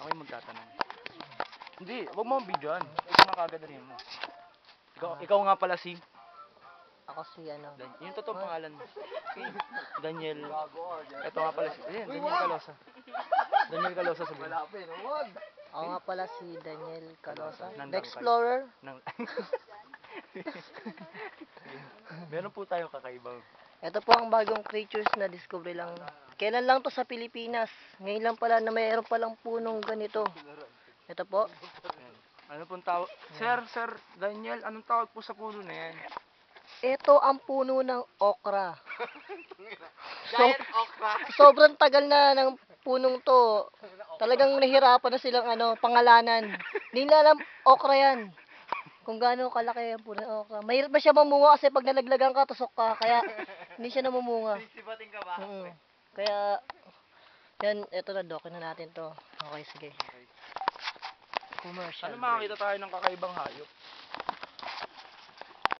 Ako yung magtatanong. Hindi, wag mo ang videoan. Ito na kagad rin mo. Ikaw nga pala si Ako si ano. yung totoong pangalan mo. Daniel. Ito nga pala si Daniel Calosa. Daniel Calosa sabihin. Ako nga pala si Daniel Calosa. The Nandang Explorer. Meron po tayong kakaibang. Ito po ang bagong creatures na discovery lang. Kailan lang to sa Pilipinas? Ngayon lang pala na mayroon palang punong ganito. Ito po. Ano pong tawag? Sir Daniel, anong tawag po sa puno na yan? Ito ang puno ng okra. Giant okra. Sobrang tagal na ng punong to. Talagang nahirapan na silang pangalanan. Hindi na alam okra yan. Kung gaano kalaki ang puno ng okra. Mahirap ba siya mamunga kasi pag nalaglagan ka, tusok ka. Kaya hindi siya namumunga. Sibating ka ba? Kaya, yan, ito na, dokin na natin to. Okay, sige. Commercial. Ano makakita tayo ng kakaibang hayop?